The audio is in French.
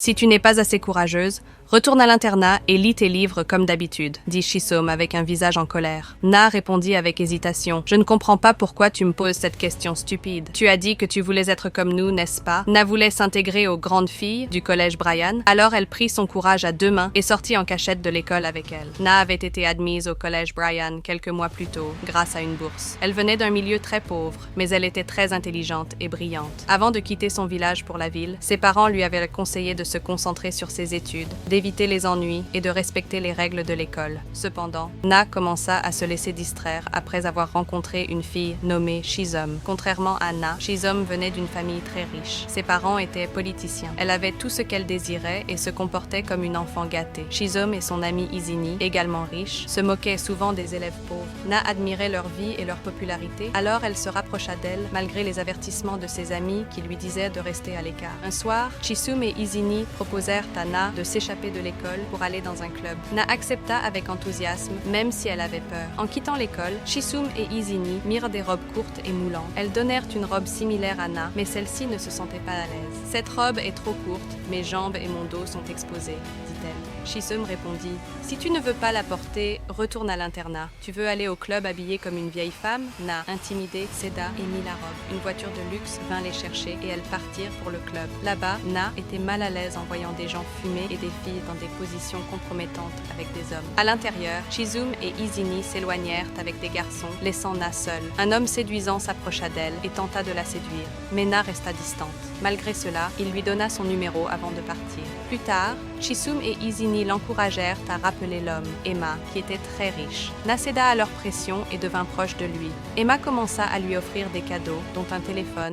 Si tu n'es pas assez courageuse, retourne à l'internat et lis tes livres comme d'habitude, dit Chisom avec un visage en colère. Na répondit avec hésitation. Je ne comprends pas pourquoi tu me poses cette question stupide. Tu as dit que tu voulais être comme nous, n'est-ce pas? Na voulait s'intégrer aux grandes filles du collège Bryan, alors elle prit son courage à deux mains et sortit en cachette de l'école avec elle. Na avait été admise au collège Bryan quelques mois plus tôt, grâce à une bourse. Elle venait d'un milieu très pauvre, mais elle était très intelligente et brillante. Avant de quitter son village pour la ville, ses parents lui avaient conseillé de se concentrer sur ses études, d'éviter les ennuis et de respecter les règles de l'école. Cependant, Na commença à se laisser distraire après avoir rencontré une fille nommée Chisom. Contrairement à Na, Chisom venait d'une famille très riche. Ses parents étaient politiciens. Elle avait tout ce qu'elle désirait et se comportait comme une enfant gâtée. Chisom et son amie Izini, également riche, se moquaient souvent des élèves pauvres. Na admirait leur vie et leur popularité, alors elle se rapprocha d'elle malgré les avertissements de ses amis qui lui disaient de rester à l'écart. Un soir, Chisom et Izini proposèrent à Na de s'échapper de l'école pour aller dans un club. Na accepta avec enthousiasme, même si elle avait peur. En quittant l'école, Chisom et Izini mirent des robes courtes et moulantes. Elles donnèrent une robe similaire à Na, mais celle-ci ne se sentait pas à l'aise. « Cette robe est trop courte, mes jambes et mon dos sont exposés », dit-elle. Chisom répondit « Si tu ne veux pas la porter, retourne à l'internat. Tu veux aller au club habillée comme une vieille femme ?» Na, intimidée, céda et mit la robe. Une voiture de luxe vint les chercher et elles partirent pour le club. Là-bas, Na était mal à l'aise en voyant des gens fumer et des filles dans des positions compromettantes avec des hommes. À l'intérieur, Chisom et Izini s'éloignèrent avec des garçons, laissant Na seule. Un homme séduisant s'approcha d'elle et tenta de la séduire, mais Na resta distante. Malgré cela, il lui donna son numéro avant de partir. Plus tard, Chisom et Izini l'encouragèrent à rappeler l'homme, Emma, qui était très riche. Na céda à leur pression et devint proche de lui. Emma commença à lui offrir des cadeaux, dont un téléphone,